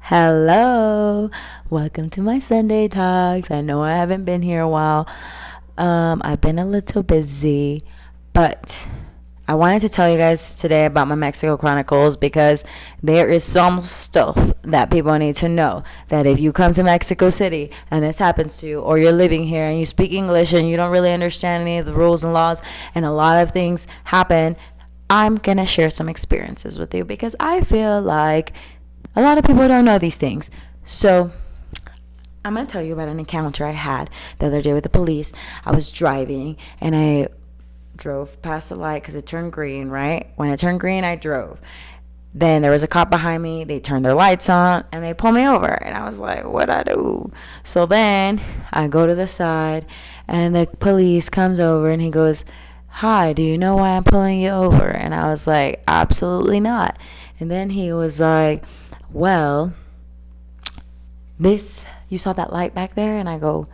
Hello, welcome to my Sunday talks. I know I haven't been here a while. I've been a little busy, but I wanted to tell you guys today about my Mexico Chronicles because there is some stuff that people need to know. That if you come to Mexico City and this happens to you, or you're living here and you speak English and you don't really understand any of the rules and laws, and a lot of things happen, I'm gonna share some experiences with you because I feel like a lot of people don't know these things. So I'm going to tell you about an encounter I had the other day with the police. I was driving and I drove past the light because it turned green, right? When it turned green, I drove. Then there was a cop behind me. They turned their lights on and they pulled me over. And I was like, what'd I do? So then I go to the side and the police comes over and he goes, hi, do you know why I'm pulling you over? And I was like, absolutely not. And then he was like, well, you saw that light back there? And I go,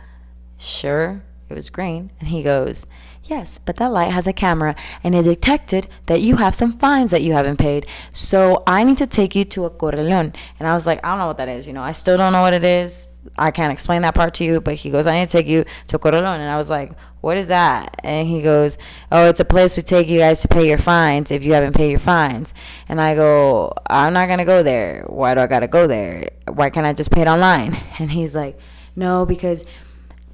sure, it was green. And he goes, yes, but that light has a camera and it detected that you have some fines that you haven't paid. So I need to take you to a corralón. And I was like, I don't know what that is. I still don't know what it is. I can't explain that part to you. But he goes, I need to take you to a corralón. And I was like, what is that? And he goes, oh, it's a place we take you guys to pay your fines if you haven't paid your fines. And I go, I'm not going to go there. Why do I got to go there? Why can't I just pay it online? And he's like, no, because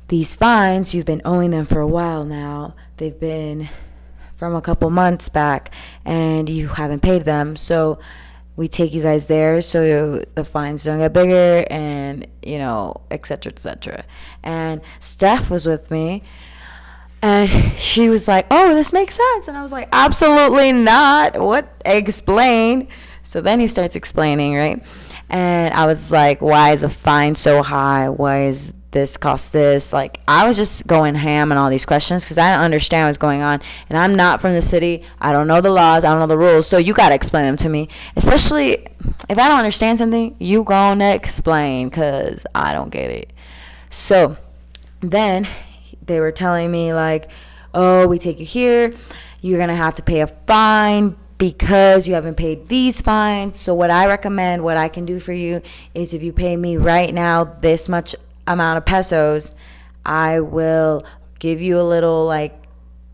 these fines, you've been owing them for a while now. They've been from a couple months back and you haven't paid them. So we take you guys there so the fines don't get bigger and, et cetera, et cetera. And Steph was with me. And she was like, oh, this makes sense. And I was like, absolutely not. What? Explain. So then he starts explaining, right? And I was like, why is the fine so high? Why is this cost this? Like, I was just going ham on all these questions because I don't understand what's going on. And I'm not from the city. I don't know the laws. I don't know the rules. So you got to explain them to me. Especially if I don't understand something, you gonna explain because I don't get it. So then they were telling me like, oh, we take you here, you're gonna have to pay a fine because you haven't paid these fines. So what I recommend, what I can do for you is if you pay me right now this much amount of pesos, I will give you a little like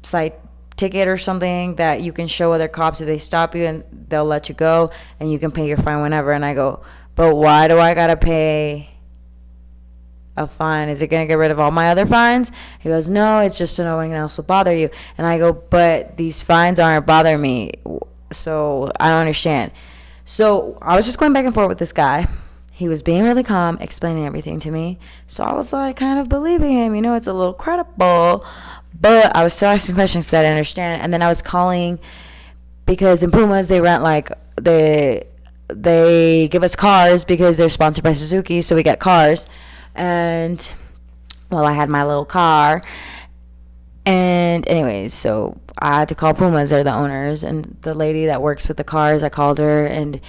site ticket or something that you can show other cops if they stop you, and they'll let you go and you can pay your fine whenever. And I go, but why do I gotta pay a fine? Is it going to get rid of all my other fines? He goes, no, it's just so no one else will bother you. And I go, but these fines aren't bothering me, so I don't understand. So I was just going back and forth with this guy. He was being really calm, explaining everything to me. So I was like kind of believing him, it's a little credible, but I was still asking questions that I didn't understand. And then I was calling because in Pumas they rent like they give us cars because they're sponsored by Suzuki, so we get cars. And well, I had my little car, and anyways, so I had to call Pumas. They're the owners, and the lady that works with the cars, I called her, and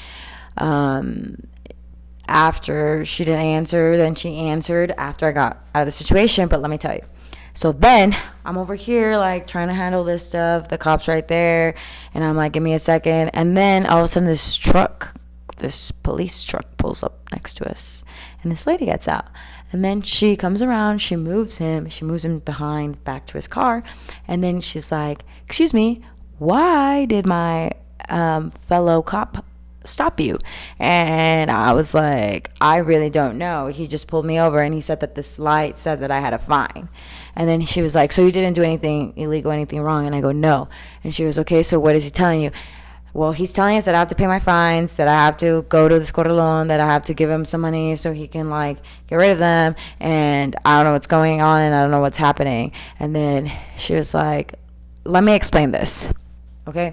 after she didn't answer, then she answered after I got out of the situation. But let me tell you, so then I'm over here like trying to handle this stuff, the cops right there, and I'm like, give me a second. And then all of a sudden this police truck pulls up next to us, and this lady gets out. And then she comes around, she moves him behind back to his car. And then she's like, excuse me, why did my fellow cop stop you? And I was like, I really don't know. He just pulled me over and he said that this light said that I had a fine. And then she was like, so you didn't do anything illegal, anything wrong? And I go, no. And she was, okay, so what is he telling you? Well, he's telling us that I have to pay my fines, that I have to go to this corralón, that I have to give him some money so he can, like, get rid of them, and I don't know what's going on, and I don't know what's happening. And then she was like, let me explain this, okay?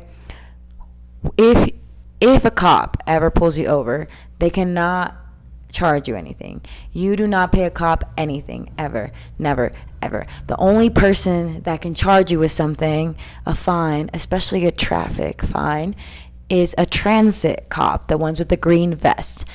If a cop ever pulls you over, they cannot charge you anything. You do not pay a cop anything, ever, never, ever. The only person that can charge you with something, a fine, especially a traffic fine, is a transit cop, the ones with the green vest.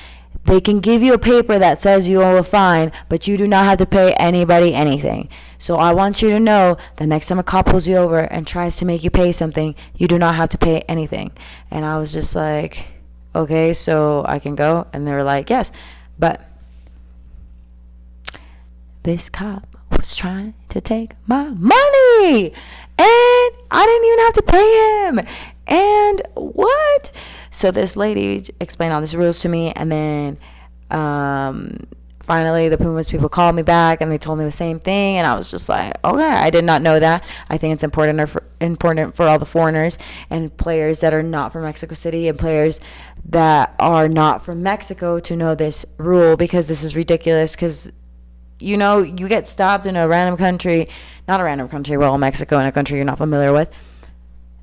They can give you a paper that says you owe a fine, but you do not have to pay anybody anything. So I want you to know the next time a cop pulls you over and tries to make you pay something, you do not have to pay anything. And I was just like, okay, so I can go? And they were like, yes. But this cop was trying to take my money, and I didn't even have to pay him. And what? So this lady explained all these rules to me, and then finally the Pumas people called me back and they told me the same thing, and I was just like, okay, I did not know that. I think it's important for all the foreigners and players that are not from Mexico City and players that are not from Mexico to know this rule, because this is ridiculous. Because you get stopped in a random country, not a random country, well, Mexico, in a country you're not familiar with,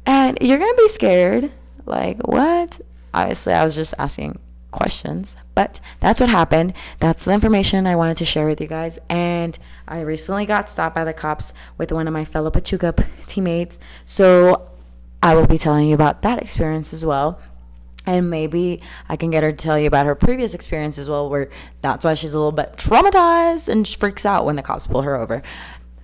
and you're gonna be scared. Like, what? Obviously I was just asking questions, but that's what happened. That's the information I wanted to share with you guys. And I recently got stopped by the cops with one of my fellow Pachuca teammates, so I will be telling you about that experience as well. And maybe I can get her to tell you about her previous experience as well, where that's why she's a little bit traumatized and freaks out when the cops pull her over.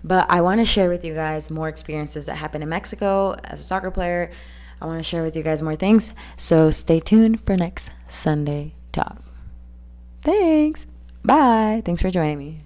But I want to share with you guys more experiences that happened in Mexico as a soccer player. I want to share with you guys more things. So stay tuned for next Sunday Talk. Thanks. Bye. Thanks for joining me.